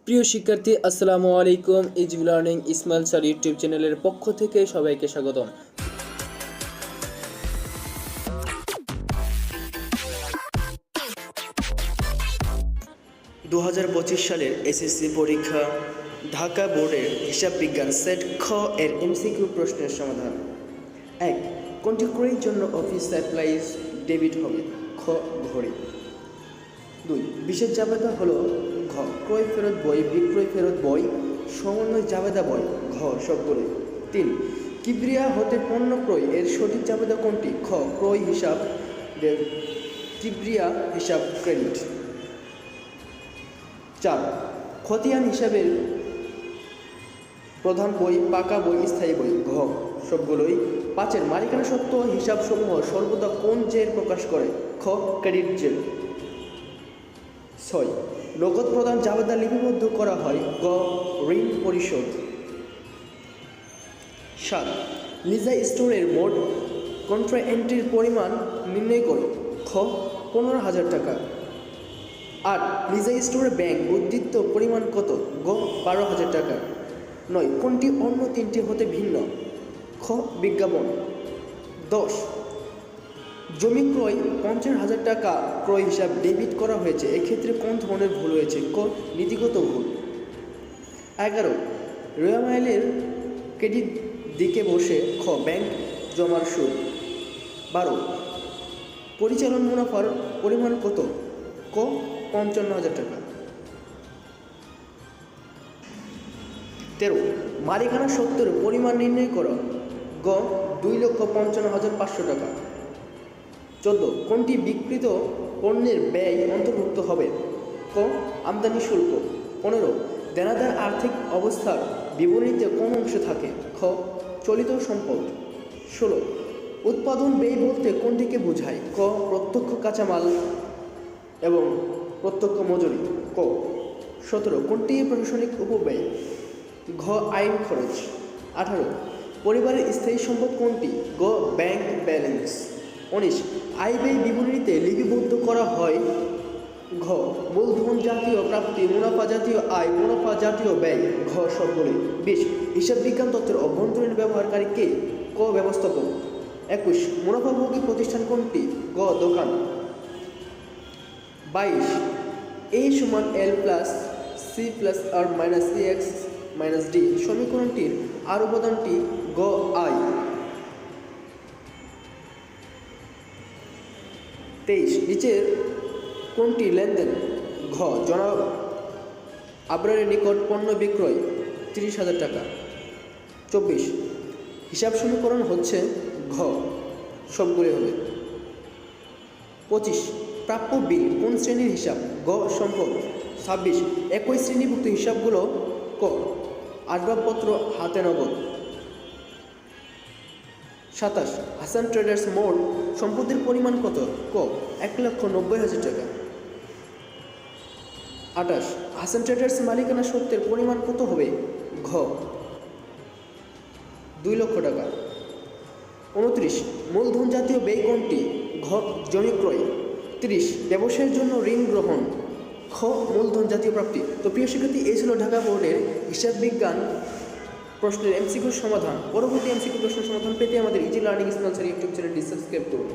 প্রিয় শিক্ষার্থী, আসসালামু আলাইকুম। Easy learning Ismail sir YouTube চ্যানেলের পক্ষ থেকে সবাইকে স্বাগতম। 2025 সালের এসএসসি পরীক্ষা ঢাকা বোর্ডের হিসাব বিজ্ঞান সেট খ এর এমসিকিউ প্রশ্নের সমাধান। 1. কোনটি ক্রয়ের জন্য অফিস সাপ্লাইজ ডেবিট হবে? খ. ঘড়ি। 2. বিশেষ জাবেদা হলো ঘ. ক্রয় ফেরত বই, বিক্রয় ফেরত বই, সমন্বয় জাবেদা বই, ঘ. সবগুলি। 3. কিবরিয়া হতে পণ্য ক্রয় এর সঠিক জাবেদা কোনটি? খ. ক্রয় হিসাব কিবরিয়া হিসাব ক্রেডিট। 4. খতিয়ান হিসাবের প্রধান বই, পাকা বই, স্থায়ী বই, ঘ. সবগুলোই। 5. মালিকানা সত্ত্ব হিসাব সমূহ সর্বদা কোন জের প্রকাশ করে? খ. ক্রেডিট জের। 6. নগদ প্রদান জাবেদা লিপিবদ্ধ করা হয়? গ. ঋণ পরিশোধ। 7. লিজা স্টোরের মোট কন্ট্রা এন্ট্রির পরিমাণ নির্ণয় করো? খ. 15,000 টাকা। 8. লিজা স্টোরের ব্যাংক উদ্ধৃত পরিমাণ কত? গ. 12,000 টাকা। 9. কোনটি অন্য তিনটি হতে ভিন্ন? খ. বিজ্ঞাপন। 10. জমি ক্রয় 50,000 টাকা ক্রয় হিসাব ডেবিট করা হয়েছে, এক্ষেত্রে কোন ধরনের ভুল হয়েছে? ক. নীতিগত ভুল। 11. রয়্যাল ক্রেডিট দিকে বসে? খ. ব্যাংক জমার সুদ। 12. পরিচালন মুনাফার পরিমাণ কত? ক. 55,000 টাকা। 13. মালিকানা সত্ত্বের পরিমাণ নির্ণয় করো? গ. 2,55,500 টাকা। 14. কোনটি বিক্রিত পণ্যের ব্যয় অন্তর্ভুক্ত হবে? ক. আমদানি শুল্ক। 15. দেনাদার আর্থিক অবস্থার বিবরণীতে কোন অংশ থাকে? খ. চলিত সম্পদ। 16. উৎপাদন ব্যয় বলতে কোনটিকে বোঝায়? ক. প্রত্যক্ষ কাঁচামাল এবং প্রত্যক্ষ মজুরি, ক. 17. কোনটি প্রশাসনিক উপব্যয়? ঘ. আইন খরচ। 18. পরিবারের স্থায়ী সম্পদ কোনটি? গ. Bank balance. 19. আয় ব্যয় বিবরণীতে লিপিবদ্ধ করা হয়? ঘ. মূলধন জাতীয় প্রাপ্তি, মুনাফা জাতীয় আয়, মুনাফা জাতীয় ব্যয়, ঘ. সবগুলি। 20. হিসাব বিজ্ঞান তত্ত্বের অভ্যন্তরীণ ব্যবহারকারী কে? ক. ব্যবস্থাপক। 21. মুনাফাভোগী প্রতিষ্ঠান কোনটি? গ. দোকান। 22. A সমান L প্লাস সি প্লাস আর মাইনাস এক্স মাইনাস ডি সমীকরণটির আর উপাদানটি? গ. আই। 23. নিচের কোনটি লেনদেন? ঘ. জনাব আবরারের নিকট পণ্য বিক্রয় 30,000 টাকা। 24. হিসাব সমীকরণ হচ্ছে? ঘ. সবগুলি হবে। 25. প্রাপ্য বিল কোন শ্রেণীর হিসাব? গ. সম্পদ। 26. একই শ্রেণীভুক্ত হিসাবগুলো? ক. আসবাবপত্র, হাতে নগদ। 27. হাসান ট্রেডার্স মোট সম্পদের পরিমাণ কত? ক. 1,90,000 টাকা। 28. হাসান ট্রেডার্স মালিকানা সত্ত্বের পরিমাণ কত হবে? ঘ. 2 লক্ষ টাকা। 29. মূলধন জাতীয় ব্যয় কোনটি? ঘ. জমি ক্রয়। 30. ব্যবসায়ের জন্য ঋণ গ্রহণ, খ. মূলধন জাতীয় প্রাপ্তি। তো প্রিয় শিক্ষার্থী, এই ছিল ঢাকা বোর্ডের হিসাব বিজ্ঞান প্রশ্নের এমসিকিউ সমাধান। পরবর্তী এমসিকিউ প্রশ্নের সমাধান পেতে আমাদের easy learning Ismail sir YouTube চ্যানেলটি সাবস্ক্রাইব করুন।